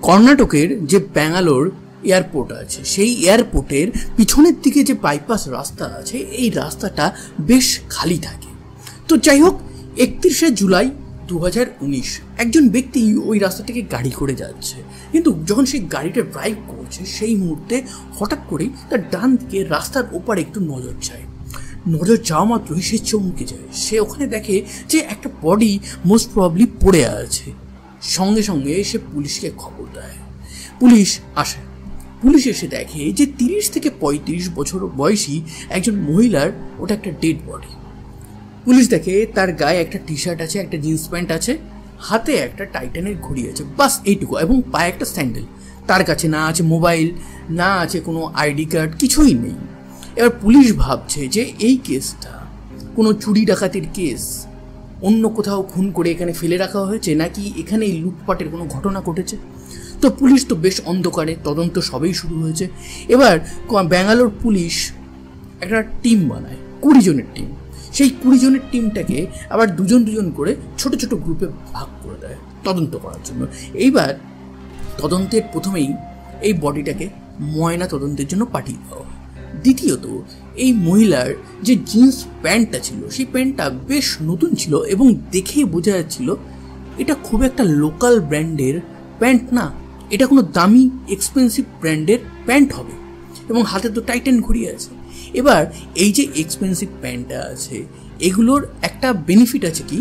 কর্ণাটকের যে ব্যাঙ্গালোর এয়ারপোর্ট আছে সেই এয়ারপোর্টের পিছনের দিকে যে বাইপাস রাস্তা আছে এই রাস্তাটা বেশ খালি থাকে। তো যাই হোক, 31শে জুলাই 2019 একজন ব্যক্তি ওই রাস্তা থেকে গাড়ি করে যাচ্ছে, কিন্তু যখন সেই গাড়িটা ড্রাইভ করছে সেই মুহূর্তে হঠাৎ করেই তার ডান দিকে রাস্তার ওপারে একটু নজর যায়। নজর যাওয়া মাত্রই সে চমকে যায়। সে ওখানে দেখে যে একটা বডি মোস্ট প্রবাবলি পড়ে আছে। সঙ্গে সঙ্গে সে পুলিশকে খবর দেয়। পুলিশ আসে। পুলিশ এসে দেখে যে 30 থেকে 35 বছর বয়সী একজন মহিলার ওটা একটা ডেড বডি। পুলিশ দেখে তার গায়ে একটা টি শার্ট আছে, একটা জিন্স প্যান্ট আছে, হাতে একটা টাইটানের ঘড়ি আছে, বাস এইটুকু, এবং পায়ে একটা স্যান্ডেল। তার কাছে না আছে মোবাইল, না আছে কোনো আইডি কার্ড, কিছুই নেই। এবার পুলিশ ভাবছে যে এই কেসটা কোনো চুরি ডাকাতির কেস, অন্য কোথাও খুন করে এখানে ফেলে রাখা হয়েছে, নাকি এখানে এই লুটপাটের কোনো ঘটনা ঘটেছে। তো পুলিশ তো বেশ অন্ধকারে, তদন্ত সবেই শুরু হয়েছে। এবার ব্যাঙ্গালোর পুলিশ একটা টিম বানায়, 20 জনের টিম। সেই 20 জনের টিমটাকে আবার দুজন দুজন করে ছোট ছোট গ্রুপে ভাগ করে দেয় তদন্ত করার জন্য। এইবার তদন্তের প্রথমেই এই বডিটাকে ময়না তদন্তের জন্য পাঠিয়ে দেওয়া। দ্বিতীয়ত, এই মহিলার যে জিন্স প্যান্টটা ছিল সেই প্যান্টটা বেশ নতুন ছিল এবং দেখে বোঝা যাচ্ছিল এটা খুব একটা লোকাল ব্র্যান্ডের প্যান্ট না, এটা কোনো দামি এক্সপেন্সিভ ব্র্যান্ডের প্যান্ট হবে, এবং হাতে তো টাইটান ঘড়ি আছে। এবার এই যে এক্সপেন্সিভ প্যান্টটা আছে এগুলোর একটা বেনিফিট আছে কি,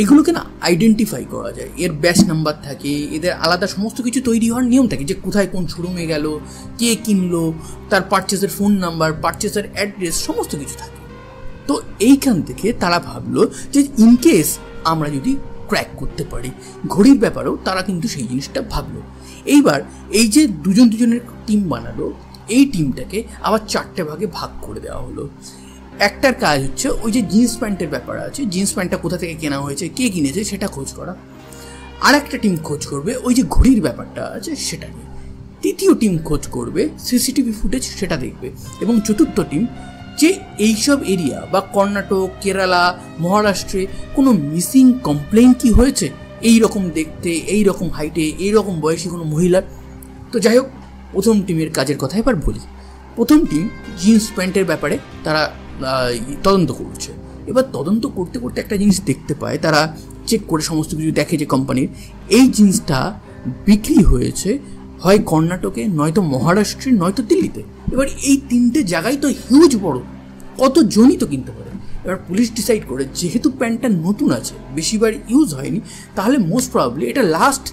এগুলোকে না আইডেন্টিফাই করা যায়, এর ব্যাচ নাম্বার থাকে, এদের আলাদা সমস্ত কিছু তৈরি হওয়ার নিয়ম থাকে, যে কোথায় কোন শোরুমে গেল, কে কিনলো, তার পারচেসের ফোন নাম্বার, পারচেসের অ্যাড্রেস, সমস্ত কিছু থাকে। তো এইখান থেকে তারা ভাবলো যে ইনকেস আমরা যদি ক্র্যাক করতে পারি ঘড়ির ব্যাপারেও, তারা কিন্তু সেই জিনিসটা ভাবলো। এইবার এই যে দুজন দুজনের টিম বানালো, এই টিমটাকে আবার 4টে ভাগে ভাগ করে দেওয়া হলো। একটার কাজ হচ্ছে ওই যে জিন্স প্যান্টের ব্যাপার আছে, জিন্স প্যান্টটা কোথা থেকে কেনা হয়েছে, কে কিনেছে সেটা খোঁজ করা। আর একটা টিম খোঁজ করবে ওই যে ঘড়ির ব্যাপারটা আছে সেটা নিয়ে। তৃতীয় টিম খোঁজ করবে সিসিটিভি ফুটেজ, সেটা দেখবে। এবং চতুর্থ টিম যে এইসব এরিয়া বা কর্ণাটক, কেরালা, মহারাষ্ট্রে কোনো মিসিং কমপ্লেন কি হয়েছে, এই রকম দেখতে, এই রকম হাইটে, এই রকম বয়সী কোনো মহিলার। তো যাই হোক, প্রথম টিমের কাজের কথা এবার বলি। প্রথম টিম জিন্স প্যান্টের ব্যাপারে তারা তদন্ত করছে। এবার তদন্ত করতে করতে একটা জিনিস দেখতে পায়, তারা চেক করে সমস্ত কিছু দেখে যে কোম্পানির এই জিন্সটা বিক্রি হয়েছে হয় কর্ণাটকে, নয়তো মহারাষ্ট্রে, নয়তো দিল্লিতে। এবার এই 3টে জায়গায় তো হিউজ বড়, কতজনই তো কিনতে পারে। এবার পুলিশ ডিসাইড করে যেহেতু প্যান্টটা নতুন আছে, বেশিবার ইউজ হয়নি, তাহলে মোস্ট প্রবাবলি এটা লাস্ট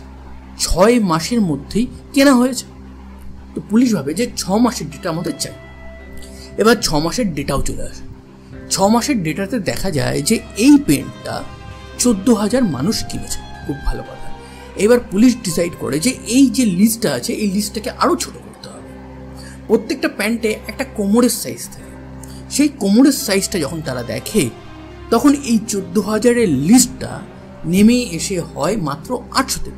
6 মাসের মধ্যেই কেনা হয়েছে। তো পুলিশ ভাবে যে 6 মাসের ডেটা আমাদের চাই। এবার 6 মাসের ডেটাও চলে আসে। 6 মাসের ডেটাতে দেখা যায় যে এই পেন্টটা 14,000 মানুষ কিনেছে। খুব ভালো কথা। এবার পুলিশ ডিসাইড করে যে এই যে লিস্টটা আছে এই লিস্টটাকে আরও ছোট করতে হবে। প্রত্যেকটা প্যান্টে একটা কোমরের সাইজ থাকে, সেই কোমরের সাইজটা যখন তারা দেখে তখন এই 14,000-এর লিস্টটা নেমে এসে হয় মাত্র 800-তে।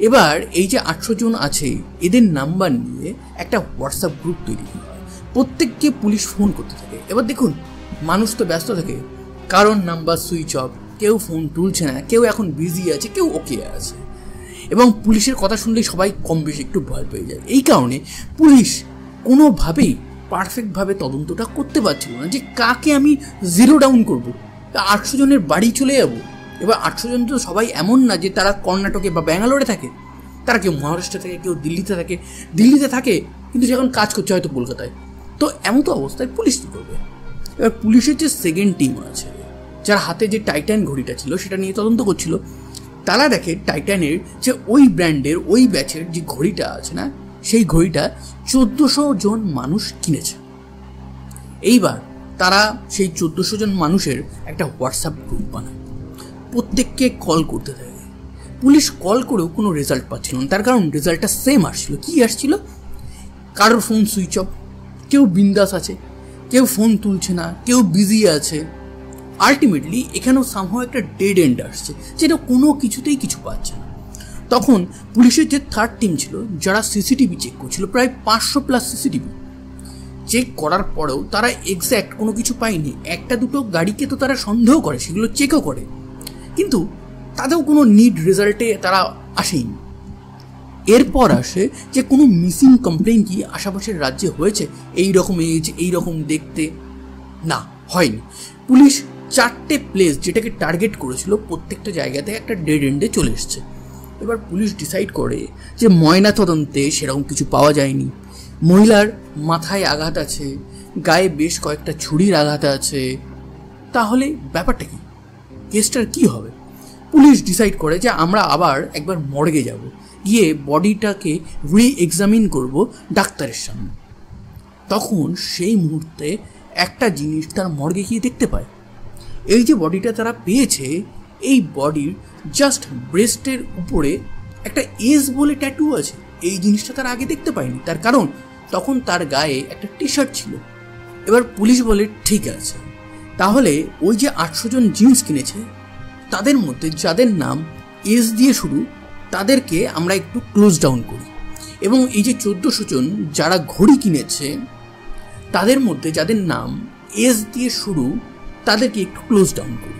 এবার এই যে 800 জন আছে এদের নাম্বার নিয়ে একটা হোয়াটসঅ্যাপ গ্রুপ তৈরি হয়, প্রত্যেককে পুলিশ ফোন করতে থাকে। এবার দেখুন, মানুষ তো ব্যস্ত থাকে, কারণ নাম্বার সুইচ অফ, কেউ ফোন তুলছে না, কেউ এখন বিজি আছে, কেউ ওকে আছে, এবং পুলিশের কথা শুনলেই সবাই কম বেশি একটু ভয় পেয়ে যায়। এই কারণে পুলিশ কোনোভাবেই পারফেক্টভাবে তদন্তটা করতে পারছিল না যে কাকে আমি জিরো ডাউন করবো। 800 জনের বাড়ি চলে যাবো। এবার 800 জন তো সবাই এমন না যে তারা কর্ণাটকে বা ব্যাঙ্গালোরে থাকে, তারা কেউ মহারাষ্ট্রে থাকে, কেউ দিল্লিতে থাকে, কিন্তু যখন কাজ করছে হয়তো কলকাতায়। তো এমন তো অবস্থায় পুলিশ কী করবে? এবার পুলিশের যে সেকেন্ড টিম আছে, যার হাতে যে টাইটান ঘড়িটা ছিল সেটা নিয়ে তদন্ত করছিল, তারা দেখে টাইটানের যে ওই ব্র্যান্ডের ওই ব্যাচের যে ঘড়িটা আছে না, সেই ঘড়িটা 1400 জন মানুষ কিনেছে। এইবার তারা সেই 1400 জন মানুষের একটা হোয়াটসঅ্যাপ গ্রুপ বানায়, প্রত্যেককে কল করতে থাকে। পুলিশ কল করেও কোনো রেজাল্ট পাচ্ছিল না, তার কারণ রেজাল্টটা সেম আসছিল। কি আসছিল? কারোর ফোন সুইচ অফ, কেউ বিন্দাস আছে, কেউ ফোন তুলছে না, কেউ বিজি আছে। আলটিমেটলি এখানেও সামহাও একটা ডেড এন্ড আসছে, যেটা কোনো কিছুতেই কিছু পাচ্ছে না। তখন পুলিশের যে থার্ড টিম ছিল, যারা সিসিটিভি চেক করছিল, প্রায় 500+ সিসিটিভি চেক করার পরেও তারা এক্স্যাক্ট কোনো কিছু পায়নি। একটা দুটো গাড়িকে তো তারা সন্দেহ করে, সেগুলো চেকও করে, কিন্তু তাতেও কোনো নিড রেজাল্টে তারা আসেনি। এরপর আসে যে কোনো মিসিং কমপ্লেন কি আশেপাশের রাজ্যে হয়েছে, এই রকম এজ, এই রকম দেখতে? না, হয়নি। পুলিশ 4টে প্লেস যেটাকে টার্গেট করেছিল প্রত্যেকটা জায়গাতে একটা ডেড এন্ডে চলে এসছে। এবার পুলিশ ডিসাইড করে যে ময়না তদন্তে সেরকম কিছু পাওয়া যায়নি। মহিলার মাথায় আঘাত আছে, গায়ে বেশ কয়েকটা ছুরির আঘাত আছে, তাহলে ব্যাপারটা কি, কেসটার কি হবে? পুলিশ ডিসাইড করে যে আমরা আবার একবার মর্গে যাব, গিয়ে বডিটাকে রি-এক্সামিন করব ডাক্তারের সামনে। তখন সেই মুহূর্তে একটা জিনিস তার মর্গে গিয়ে দেখতে পায়। এই যে বডিটা তারা পেয়েছে, এই বডির জাস্ট ব্রেস্টের উপরে একটা এস বলে ট্যাটু আছে। এই জিনিসটা তারা আগে দেখতে পায়নি, তার কারণ তখন তার গায়ে একটা টি শার্ট ছিল। এবার পুলিশ বলে ঠিক আছে, তাহলে ওই যে 800 জন জিন্স কিনেছে তাদের মধ্যে যাদের নাম এস দিয়ে শুরু তাদেরকে আমরা একটু ক্লোজ ডাউন করি, এবং এই যে 1400 জন যারা ঘড়ি কিনেছে তাদের মধ্যে যাদের নাম এস দিয়ে শুরু তাদেরকে একটু ক্লোজ ডাউন করি।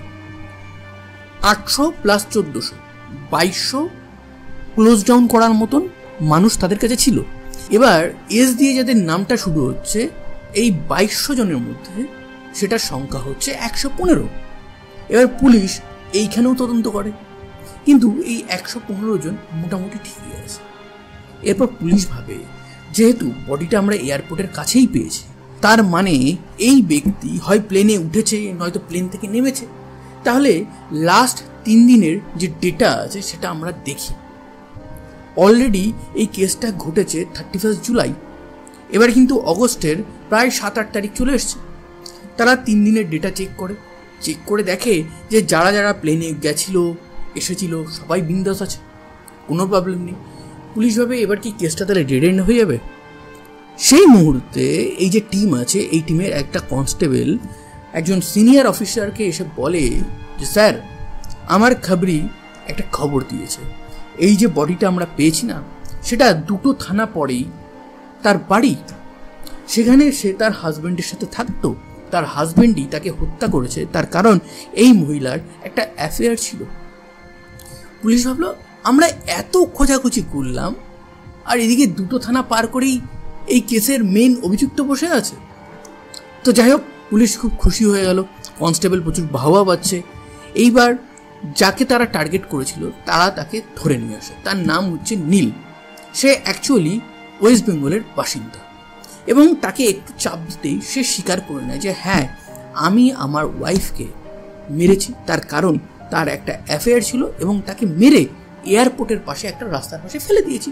800 প্লাস 1400, 2200 ক্লোজ ডাউন করার মতন মানুষ তাদের কাছে ছিল। এবার এস দিয়ে যাদের নামটা শুরু হচ্ছে এই 2200 জনের মধ্যে সেটার সংখ্যা হচ্ছে 115। এবার পুলিশ এইখানেও তদন্ত করে, কিন্তু এই 115 জন মোটামুটি ঠিকই আছে। এরপর পুলিশ ভাবে যেহেতু বডিটা আমরা এয়ারপোর্টের কাছেই পেয়েছি, তার মানে এই ব্যক্তি হয় প্লেনে উঠেছে নয়তো প্লেন থেকে নেমেছে। তাহলে লাস্ট 3 দিনের যে ডেটা আছে সেটা আমরা দেখি। অলরেডি এই কেসটা ঘটেছে 31 জুলাই, এবার কিন্তু অগস্টের প্রায় 7-8 তারিখ চলে এসছে। তারা 3 দিনের ডেটা চেক করে দেখে যে যারা যারা প্লেনে গেছিল এসেছিল সবাই বিন্দাস আছে, কোনো প্রবলেম নেই। পুলিশ ভাবে এবার কি কেসটা তাহলে ডেড এন্ড হয়ে যাবে। সেই মুহূর্তে এই যে টিম আছে, এই টিমের একটা কনস্টেবল একজন সিনিয়র অফিসারকে এসে বলে যে স্যার, আমার খবরি একটা খবর দিয়েছে, এই যে বডিটা আমরা পেয়েছি না, সেটা 2টো থানা পরেই তার বাড়ি। সেখানে সে তার হাজব্যান্ডের সাথে থাকতো, তার হাজব্যান্ডই তাকে হত্যা করেছে, তার কারণ এই মহিলার একটা অ্যাফেয়ার ছিল। পুলিশ ভাবলো আমরা এত খোঁজাখুঁজি করলাম আর এদিকে 2টো থানা পার করেই এই কেসের মেন অভিযুক্ত বসে আছে। তো যাই হোক, পুলিশ খুব খুশি হয়ে গেল, কনস্টেবল প্রচুর বাহবা পাচ্ছে। এইবার যাকে তারা টার্গেট করেছিল তারা তাকে ধরে নিয়ে আসে। তার নাম হচ্ছে নীল। সে অ্যাকচুয়ালি ওয়েস্ট বেঙ্গলের বাসিন্দা, এবং তাকে একটু চাপ দিতেই সে স্বীকার করে নেয় যে হ্যাঁ, আমি আমার ওয়াইফকে মেরেছি, তার কারণ তার একটা অ্যাফেয়ার ছিল এবং তাকে মেরে এয়ারপোর্টের পাশে একটা রাস্তার পাশে ফেলে দিয়েছি।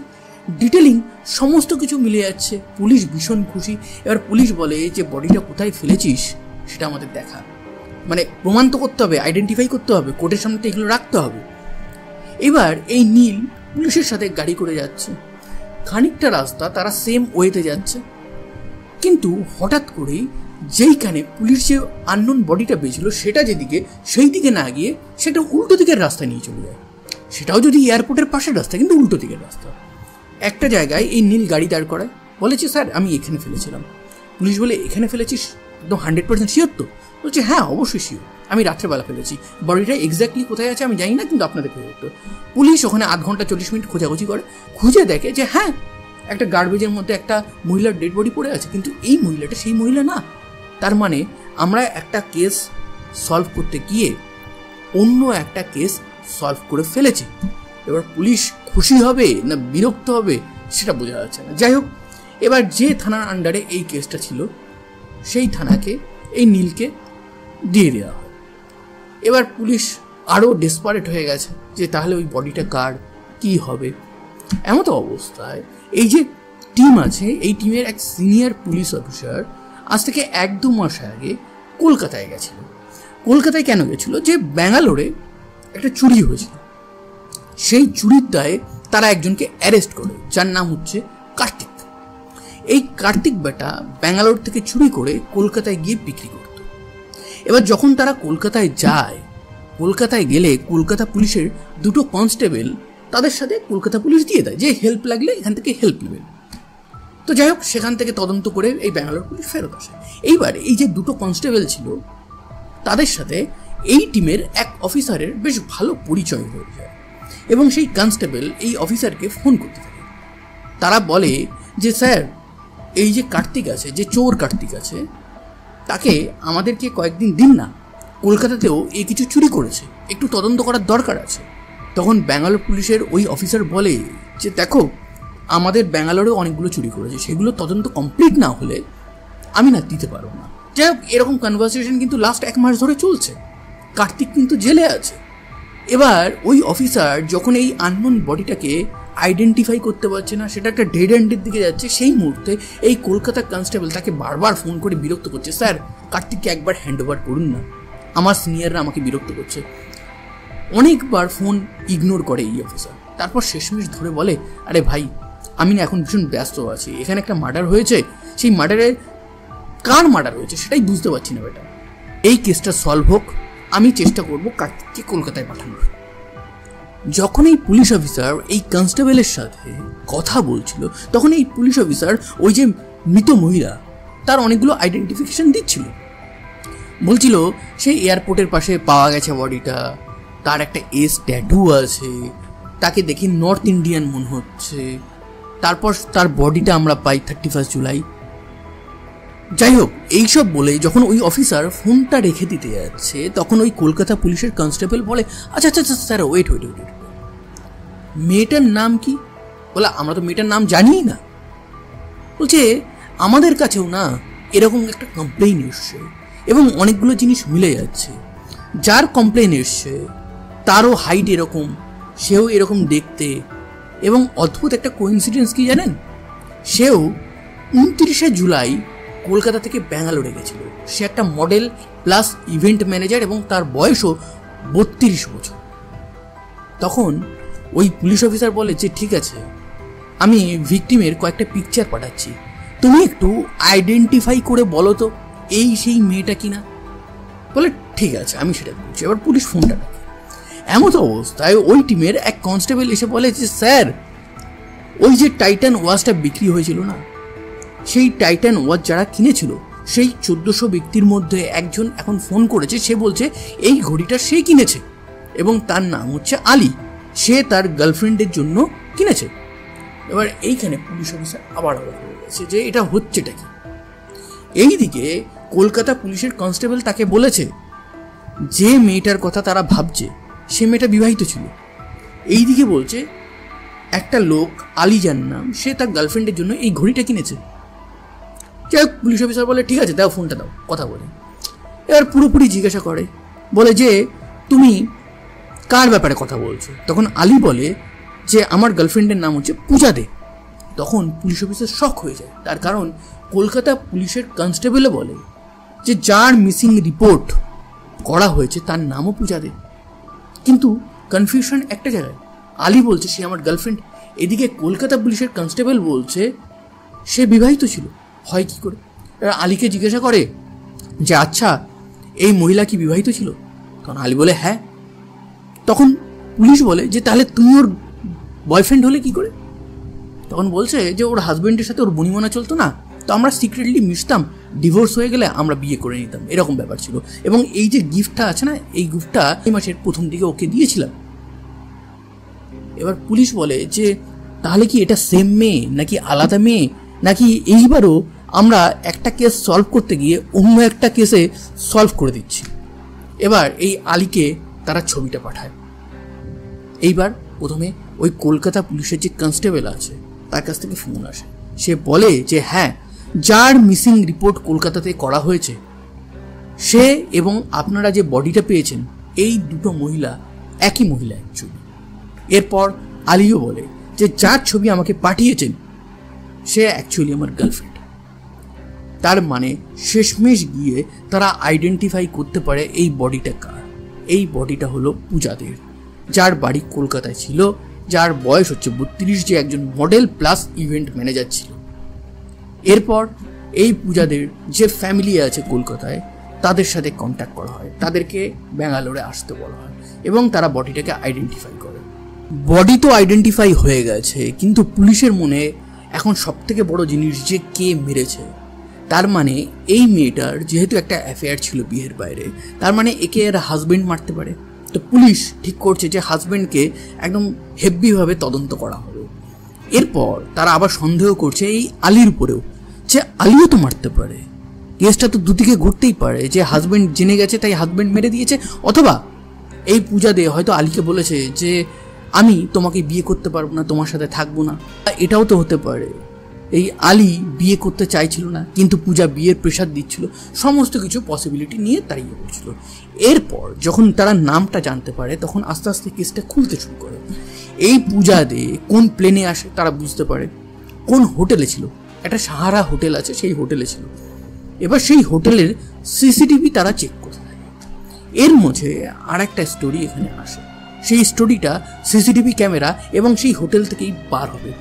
ডিটেলিং সমস্ত কিছু মিলে যাচ্ছে। পুলিশ ভীষণ খুশি। এবার পুলিশ বলে যে বডিটা কোথায় ফেলেছিস সেটা আমাদের দেখা, মানে প্রমাণ তো করতে হবে, আইডেন্টিফাই করতে হবে, কোর্টের সামনে তো এগুলো রাখতে হবে। এবার এই নীল পুলিশের সাথে গাড়ি করে যাচ্ছে, খানিকটা রাস্তা তারা সেম ওয়েতে যাচ্ছে, কিন্তু হঠাৎ করেই যেইখানে পুলিশ যে আননোন বডিটা পেয়েছিল সেটা যেদিকে, সেই দিকে না গিয়ে সেটা উল্টো দিকের রাস্তা নিয়ে চলে যায়। সেটাও যদি এয়ারপোর্টের পাশের রাস্তা, কিন্তু উল্টো দিকের রাস্তা। একটা জায়গায় এই নীল গাড়ি দাঁড় করায়, বলেছে স্যার আমি এখানে ফেলেছিলাম। পুলিশ বলে এখানে ফেলেছিস, একদম 100% শিওর তো? বলছে হ্যাঁ অবশ্যই শিওর, আমি রাত্রেবেলা ফেলেছি, বডিটা এক্স্যাক্টলি কোথায় আছে আমি জানি না, কিন্তু আপনাদের খুঁজে দেখতে। পুলিশ ওখানে 8 ঘন্টা 40 মিনিট খোঁজাখুঁজি করে, খুঁজে দেখে যে হ্যাঁ, একটা গার্বেজের মধ্যে একটা মহিলার ডেড বডি পড়ে আছে, কিন্তু এই মহিলাটা সেই মহিলা না। তার মানে আমরা একটা কেস সলভ করতে গিয়ে অন্য একটা কেস সলভ করে ফেলেছি। এবার পুলিশ খুশি হবে না বিরক্ত হবে সেটা বোঝা যাচ্ছে না। যাই হোক, এবার যে থানার আন্ডারে এই কেসটা ছিল সেই থানাকে এই নীলকে দিয়ে দেওয়া হয়। এবার পুলিশ আরও ডেসপারেট হয়ে গেছে যে তাহলে ওই বডিটা কার, কি হবে। এমন তো অবস্থায় এই যে টিম আছে, এই টিমের এক সিনিয়র পুলিশ অফিসার আজ থেকে 1-2 মাস আগে কলকাতায় গেছিল। কলকাতায় কেন গেছিল? যে ব্যাঙ্গালোরে একটা চুরি হয়েছিল, সেই চুরির দায়ে তারা একজনকে অ্যারেস্ট করে, যার নাম হচ্ছে কার্তিক। এই কার্তিক বেটা ব্যাঙ্গালোর থেকে চুরি করে কলকাতায় গিয়ে বিক্রি করত। এবার যখন তারা কলকাতায় যায়, কলকাতায় গেলে কলকাতা পুলিশের 2টো কনস্টেবল তাদের সাথে কলকাতা পুলিশ দিয়ে দেয় যে হেল্প লাগলে এখান থেকে হেল্প নেবেন। তো যাই হোক, সেখান থেকে তদন্ত করে এই ব্যাঙ্গালোর পুলিশ ফেরত আসে। এইবার এই যে 2টো কনস্টেবল ছিল তাদের সাথে এই টিমের এক অফিসারের বেশ ভালো পরিচয় হয়ে যায়, এবং সেই কনস্টেবল এই অফিসারকে ফোন করতে থাকে তারা বলে যে স্যার এই যে কার্তিক আছে, যে চোর কার্তিক আছে, তাকে আমাদেরকে কয়েকদিন দিন না, কলকাতাতেও এই কিছু চুরি করেছে, একটু তদন্ত করার দরকার আছে। তখন ব্যাঙ্গালোর পুলিশের ওই অফিসার বলে যে দেখো আমাদের ব্যাঙ্গালোরেও অনেকগুলো চুরি করেছে, সেগুলো তদন্ত কমপ্লিট না হলে আমি না দিতে পারবো না। যাই হোক, এরকম কনভারসেশন কিন্তু লাস্ট 1 মাস ধরে চলছে। কার্তিক কিন্তু জেলে আছে। এবার ওই অফিসার যখন এই আননোন বডিটাকে আইডেন্টিফাই করতে পারছে না, সেটা একটা ডেড এন্ডের দিকে যাচ্ছে, সেই মুহূর্তে এই কলকাতা কনস্টেবল তাকে বারবার ফোন করে বিরক্ত করছে, স্যার কার্তিককে একবার হ্যান্ড ওভার করুন না, আমার সিনিয়ররা আমাকে বিরক্ত করছে। অনেকবার ফোন ইগনোর করে এই অফিসার। তারপর শেষমেশ ধরে বলে, আরে ভাই আমি না এখন ভীষণ ব্যস্ত আছি, এখানে একটা মার্ডার হয়েছে, সেই মার্ডারে কার মার্ডার হয়েছে সেটাই বুঝতে পারছি না বেটা, এই কেসটা সলভ হোক, আমি চেষ্টা করব কার্তিককে কলকাতায় পাঠানোর। যখন এই পুলিশ অফিসার এই কনস্টেবলের সাথে কথা বলছিল, তখন এই পুলিশ অফিসার ওই যে মৃত মহিলা তার অনেকগুলো আইডেন্টিফিকেশন দিচ্ছিল। বলছিল সেই এয়ারপোর্টের পাশে পাওয়া গেছে বডিটা, তার একটা এস ট্যাটু আছে, তাকে দেখি নর্থ ইন্ডিয়ান মনে হচ্ছে, তারপর তার বডিটা আমরা পাই 31 জুলাই। যাই হোক, এইসব বলে যখন ওই অফিসার ফোনটা রেখে দিতে যাচ্ছে, তখন ওই কলকাতা পুলিশের কনস্টেবল বলে, আচ্ছা আচ্ছা আচ্ছা স্যার ওয়েট, মেয়েটার নাম কি? বলে আমরা তো মেয়েটার নাম জানিই না। বলছে আমাদের কাছেও না এরকম একটা কমপ্লেইন এসছে এবং অনেকগুলো জিনিস মিলে যাচ্ছে। যার কমপ্লেইন এসছে তারও হাইট এরকম, সেও এরকম দেখতে, এবং অদ্ভুত একটা কোইন্সিডেন্স কি জানেন, সেও 29শে জুলাই কলকাতা থেকে ব্যাঙ্গালোরে গেছিল। সে একটা মডেল প্লাস ইভেন্ট ম্যানেজার এবং তার বয়সও 32 বছর। তখন ওই পুলিশ অফিসার বলে যে ঠিক আছে, আমি ভিকটিমের কয়েকটা পিকচার পাঠাচ্ছি, তুমি একটু আইডেন্টিফাই করে বলো তো এই সেই মেয়েটা কিনা। বলে ঠিক আছে আমি সেটা বলছি। এবার পুলিশ ফোনটা রাখে। এমতো অবস্থায় ওই টিমের এক কনস্টেবল এসে বলে যে স্যার ওই যে টাইটান ওয়াচটা বিক্রি হয়েছিল না, সেই টাইটান ওয়াচ যারা কিনেছিল সেই 1400 ব্যক্তির মধ্যে একজন এখন ফোন করেছে, সে বলছে এই ঘড়িটা সে কিনেছে এবং তার নাম হচ্ছে আলী, সে তার গার্লফ্রেন্ডের জন্য কিনেছে। এবার এইখানে পুলিশ অফিসার আবার হয়ে গেছে যে এটা হচ্ছেটা কি। এইদিকে কলকাতা পুলিশের কনস্টেবল তাকে বলেছে যে মেয়েটার কথা তারা ভাবছে সে মেয়েটা বিবাহিত ছিল। এইদিকে বলছে একটা লোক আলী যার নাম, সে তার গার্লফ্রেন্ডের জন্য এই ঘড়িটা কিনেছে। যাই হোক, পুলিশ অফিসার বলে ঠিক আছে দাও ফোনটা দাও, কথা বলে। এবার পুরোপুরি জিজ্ঞাসা করে, বলে যে তুমি কার ব্যাপারে কথা বলছো? তখন আলী বলে যে আমার গার্লফ্রেন্ডের নাম হচ্ছে পূজা দে। তখন পুলিশ অফিসার শক হয়ে যায়, তার কারণ কলকাতা পুলিশের কনস্টেবলে বলে যে যার মিসিং রিপোর্ট করা হয়েছে তার নামও পূজা দে। কিন্তু কনফিউশন একটা জায়গায়, আলী বলছে সে আমার গার্লফ্রেন্ড, এদিকে কলকাতা পুলিশের কনস্টেবল বলছে সে বিবাহিত ছিল, হয় কি করে? আলীকে জিজ্ঞাসা করে যে আচ্ছা এই মহিলা কি বিবাহিত ছিল? তখন আলী বলে হ্যাঁ। তখন পুলিশ বলে যে তাহলে তুমি ওর বয়ফ্রেন্ড হলে কি করে? তখন বলছে যে ওর হাজব্যান্ডের সাথে ওর বনিমনা চলতো না, তো আমরা সিক্রেটলি মিশতাম, ডিভোর্স হয়ে গেলে আমরা বিয়ে করে নিতাম, এরকম ব্যাপার ছিল। এবং এই যে গিফটটা আছে না, এই গিফটটা এই মাসের প্রথম দিকে ওকে দিয়েছিলাম। এবার পুলিশ বলে যে তাহলে কি এটা সেম মেয়ে নাকি আলাদা মেয়ে, নাকি এইবারও আমরা একটা কেস সলভ করতে গিয়ে অন্য একটা কেসে সলভ করে দিচ্ছি। এবার এই আলীকে তারা ছবিটা পাঠায়। এইবার প্রথমে ওই কলকাতা পুলিশের যে কনস্টেবল আছে তার কাছ থেকে ফোন আসে, সে বলে যে হ্যাঁ যার মিসিং রিপোর্ট কলকাতাতে করা হয়েছে সে এবং আপনারা যে বডিটা পেয়েছেন এই দুটো মহিলা একই মহিলা অ্যাকচুয়ালি। এরপর আলীও বলে যে যার ছবি আমাকে পাঠিয়েছেন সে অ্যাকচুয়ালি আমার গার্লফ্রেন্ড। তার মানে শেষমেশ গিয়ে তারা আইডেন্টিফাই করতে পারে এই বডিটা কার। এই বডিটা হলো পূজাদের, যার বাড়ি কলকাতায় ছিল, যার বয়স হচ্ছে 32, যে একজন মডেল প্লাস ইভেন্ট ম্যানেজার ছিল। এরপর এই পূজাদের যে ফ্যামিলি আছে কলকাতায় তাদের সাথে কন্ট্যাক্ট করা হয়, তাদেরকে ব্যাঙ্গালোরে আসতে বলা হয় এবং তারা বডিটাকে আইডেন্টিফাই করে। বডি তো আইডেন্টিফাই হয়ে গেছে, কিন্তু পুলিশের মনে এখন সবথেকে বড় জিনিস যে কে মেরেছে। তার মানে এই মেয়েটার যেহেতু একটা অ্যাফেয়ার ছিল বিয়ের বাইরে, তার মানে একে এর হাজব্যান্ড মারতে পারে। তো পুলিশ ঠিক করছে যে হাজব্যান্ডকে একদম হেভিভাবে তদন্ত করা হবে। এরপর তারা আবার সন্দেহ করছে এই আলীর উপরেও, যে আলীও তো মারতে পারে, কেসটা তো দুদিকে ঘুরতেই পারে, যে হাজব্যান্ড জেনে গেছে তাই হাজব্যান্ড মেরে দিয়েছে, অথবা এই পূজা দে হয়তো আলীকে বলেছে যে আমি তোমাকে বিয়ে করতে পারবো না, তোমার সাথে থাকবো না। এটাও তো হতে পারে এই আলী বিয়ে করতে চাইছিল না, কিন্তু পূজা বিয়ের প্রেশার দিচ্ছিল। সমস্ত কিছু পসিবিলিটি নিয়ে তারা ইয়ে করছিল। এরপর যখন তারা নামটা জানতে পারে তখন আস্তে আস্তে কেসটা খুলতে শুরু করে। এই পূজা দে কোন প্লেনে আসে তারা বুঝতে পারে, কোন হোটেলে ছিল, একটা সাহারা হোটেল আছে সেই হোটেলে ছিল। এবার সেই হোটেলের সিসিটিভি তারা চেক করতে থাকে। এর মধ্যে আর একটা স্টোরি এখানে আসে, সেই স্টোরিটা সিসিটিভি ক্যামেরা এবং সেই হোটেল থেকেই বার হবে।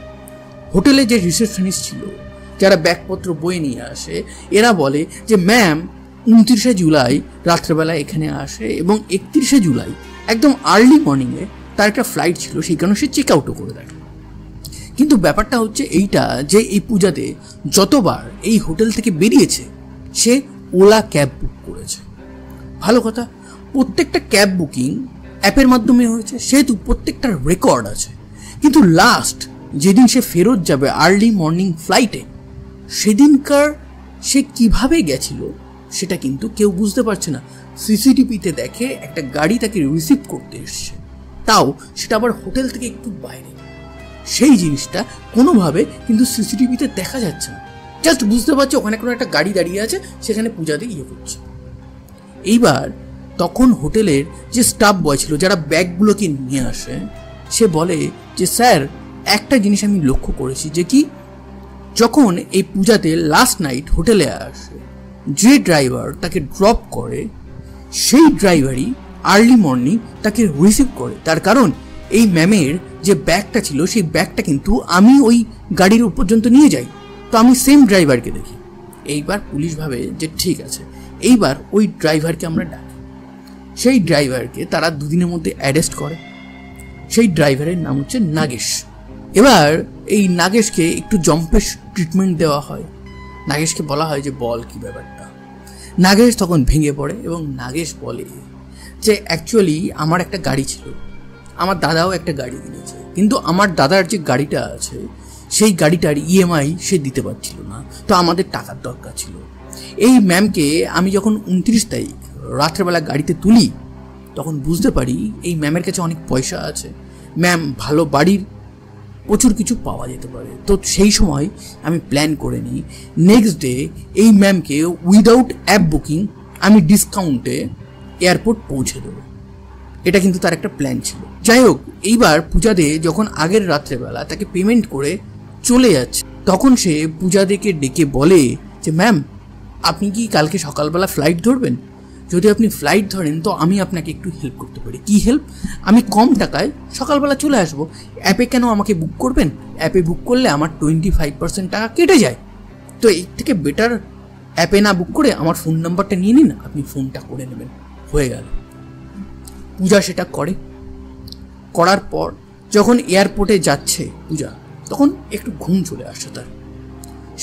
হোটেলে যে রিসেপশনিস্ট ছিল, যারা ব্যাগপত্র বয়ে নিয়ে আসে, এরা বলে যে ম্যাম 29শে জুলাই রাত্রেবেলা এখানে আসে এবং 31শে জুলাই একদম আর্লি মর্নিংয়ে তার একটা ফ্লাইট ছিল, সেই কারণে সে চেক আউটও করে দেয়। কিন্তু ব্যাপারটা হচ্ছে এইটা যে এই পূজাতে যতবার এই হোটেল থেকে বেরিয়েছে সে ওলা ক্যাব বুক করেছে। ভালো কথা, প্রত্যেকটা ক্যাব বুকিং অ্যাপের মাধ্যমে হয়েছে, সেহেতু প্রত্যেকটার রেকর্ড আছে। কিন্তু লাস্ট যেদিন সে ফেরত যাবে আর্লি মর্নিং ফ্লাইটে, সেদিনকার সে কিভাবে গেছিল সেটা কিন্তু কেউ বুঝতে পারছে না। সিসিটিভিতে দেখে একটা গাড়ি তাকে রিসিভ করতে এসছে, তাও সেটা আবার হোটেল থেকে একটু বাইরে। সেই জিনিসটা কোনোভাবে কিন্তু সিসিটিভিতে দেখা যাচ্ছে না, জাস্ট বুঝতে পারছে ওখানে কোনো একটা গাড়ি দাঁড়িয়ে আছে, সেখানে পূজাতে ইয়ে করছে। এইবার তখন হোটেলের যে স্টাফ বয় ছিল যারা ব্যাগগুলোকে নিয়ে আসে, সে বলে যে স্যার একটা জিনিস আমি লক্ষ্য করেছি, যে কি যখন এই পূজাতে লাস্ট নাইট হোটেলে আসে যে ড্রাইভার তাকে ড্রপ করে, সেই ড্রাইভারই আর্লি মর্নিং তাকে রিসিভ করে। তার কারণ এই ম্যামের যে ব্যাগটা ছিল সেই ব্যাগটা কিন্তু আমি ওই গাড়ির পর্যন্ত নিয়ে যাই, তো আমি সেম ড্রাইভারকে দেখি। এইবার পুলিশ ভাবে যে ঠিক আছে, এইবার ওই ড্রাইভারকে আমরা ডাকি। সেই ড্রাইভারকে তারা দুদিনের মধ্যে অ্যারেস্ট করে। সেই ড্রাইভারের নাম হচ্ছে নাগেশ। এবার এই নাগেশকে একটু জম্পেশ ট্রিটমেন্ট দেওয়া হয়। নাগেশকে বলা হয় যে বল কি ব্যাপারটা। নাগেশ তখন ভেঙে পড়ে এবং নাগেশ বলে যে অ্যাকচুয়ালি আমার একটা গাড়ি ছিল, আমার দাদাও একটা গাড়ি কিনেছে, কিন্তু আমার দাদার যে গাড়িটা আছে সেই গাড়িটার ইএমআই সে দিতে পারছিল না, তো আমাদের টাকার দরকার ছিল। এই ম্যামকে আমি যখন 29 তারিখ রাত্রেবেলা গাড়িতে তুলি তখন বুঝতে পারি এই ম্যামের কাছে অনেক পয়সা আছে, ম্যাম ভালো বাড়ির প্রচুর কিছু পাওয়া যেতে পারে। তো সেই সময় আমি প্ল্যান করে নিই নেক্সট ডে এই ম্যামকে উইদাউট অ্যাপ বুকিং আমি ডিসকাউন্টে এয়ারপোর্ট পৌঁছে দেবো। এটা কিন্তু তার একটা প্ল্যান ছিল। যাই হোক, এইবার পূজা দে যখন আগের রাত্রেবেলা তাকে পেমেন্ট করে চলে যাচ্ছে, তখন সে পূজা দেকে ডেকে বলে যে ম্যাম আপনি কি কালকে সকালবেলা ফ্লাইট ধরবেন? যদি আপনি ফ্লাইট ধরেন তো আমি আপনাকে একটু হেল্প করতে পারি। কি হেল্প? আমি কম টাকায় সকালবেলা চলে আসবো। অ্যাপে কেন আমাকে বুক করবেন? অ্যাপে বুক করলে আমার 25% টাকা কেটে যায়, তো এর থেকে বেটার অ্যাপে না বুক করে আমার ফোন নাম্বারটা নিয়ে নিন, আপনি ফোনটা করে নেবেন। হয়ে গেল। পূজা সেটা করে। করার পর যখন এয়ারপোর্টে যাচ্ছে পূজা, তখন একটু ঘুম চলে আসে তার।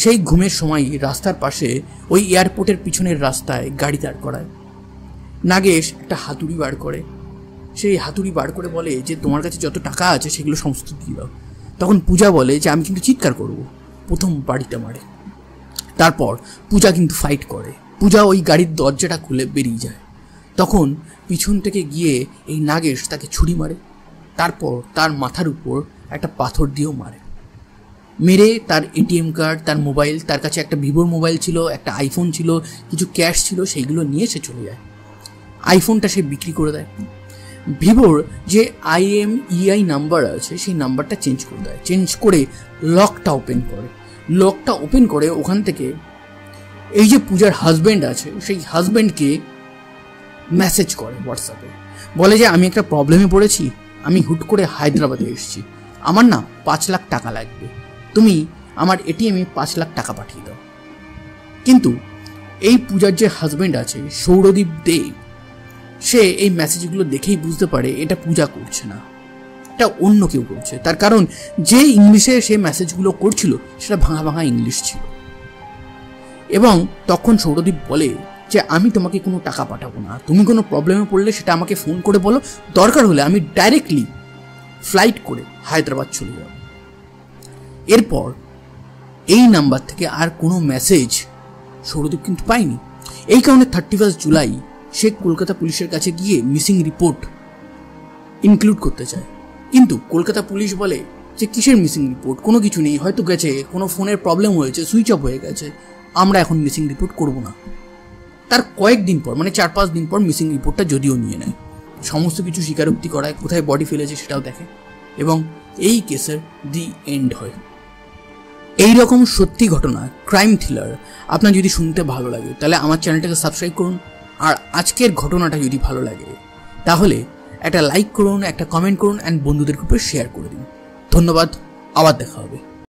সেই ঘুমের সময় রাস্তার পাশে ওই এয়ারপোর্টের পিছনের রাস্তায় গাড়ি দাঁড় করায়। নাগেশ একটা হাতুড়ি বার করে, সেই হাতুড়ি বার করে বলে যে তোমার কাছে যত টাকা আছে সেগুলো সমস্ত দিয়ে দাও। তখন পূজা বলে যে আমি কিন্তু চিৎকার করব। প্রথম বাড়িটা মারে। তারপর পূজা কিন্তু ফাইট করে। পূজা ওই গাড়ির দরজাটা খুলে বেরিয়ে যায়। তখন পিছন থেকে গিয়ে এই নাগেশ তাকে ছুরি মারে, তারপর তার মাথার উপর একটা পাথর দিয়েও মারে। মেরে তার এটিএম কার্ড, তার মোবাইল, তার কাছে একটা ভিভোর মোবাইল ছিল, একটা আইফোন ছিল, কিছু ক্যাশ ছিল, সেইগুলো নিয়ে সে চলে যায়। আইফোনটা সে বিক্রি করে দেয়। ভিভোর যে IMEI নাম্বার আছে সেই নাম্বারটা চেঞ্জ করে দেয়। চেঞ্জ করে লকটা ওপেন করে। লকটা ওপেন করে ওখান থেকে এই যে পূজার হাজব্যান্ড আছে সেই হাজব্যান্ডকে মেসেজ করে হোয়াটসঅ্যাপে, বলে যে আমি একটা প্রবলেমে পড়েছি, আমি হুট করে হায়দ্রাবাদে এসেছি, আমার না 5 লাখ টাকা লাগবে, তুমি আমার এটিএমে 5 লাখ টাকা পাঠিয়ে দাও। কিন্তু এই পূজার যে হাজব্যান্ড আছে সৌরদীপ দে, সে এই মেসেজগুলো দেখেই বুঝতে পারে এটা পূজা করছে না, এটা অন্য কেউ করছে। তার কারণ যে ইংলিশে সে মেসেজগুলো করছিল সেটা ভাঙা ভাঙা ইংলিশ ছিল। এবং তখন সৌরদীপ বলে যে আমি তোমাকে কোনো টাকা পাঠাবো না, তুমি কোনো প্রবলেমে পড়লে সেটা আমাকে ফোন করে বলো, দরকার হলে আমি ডাইরেক্টলি ফ্লাইট করে হায়দ্রাবাদ চলে যাব। এরপর এই নাম্বার থেকে আর কোনো মেসেজ সৌরদীপ কিন্তু পায়নি। এই কারণে 31 জুলাই সে কলকাতা পুলিশের কাছে গিয়ে মিসিং রিপোর্ট ইনক্লুড করতে চায়, কিন্তু কলকাতা পুলিশ বলে যে কিসের মিসিং রিপোর্ট, কোনো কিছু নেই, হয়তো গেছে, কোনো ফোনের প্রবলেম হয়েছে, সুইচ অফ হয়ে গেছে, আমরা এখন মিসিং রিপোর্ট করব না। তার কয়েকদিন পর মানে 4-5 দিন পর মিসিং রিপোর্টটা যদিও নিয়ে নেয়, সমস্ত কিছু স্বীকারোক্তি করায়, কোথায় বডি ফেলেছে সেটাও দেখে, এবং এই কেসের দি এন্ড হয়। এই রকম সত্যি ঘটনা ক্রাইম থ্রিলার আপনার যদি শুনতে ভালো লাগে তাহলে আমার চ্যানেলটাকে সাবস্ক্রাইব করুন, আর আজকের ঘটনাটা যদি ভালো লাগে তাহলে একটা লাইক করুন, একটা কমেন্ট করুন অ্যান্ড বন্ধুদের গ্রুপে শেয়ার করে দিন। ধন্যবাদ, আবার দেখা হবে।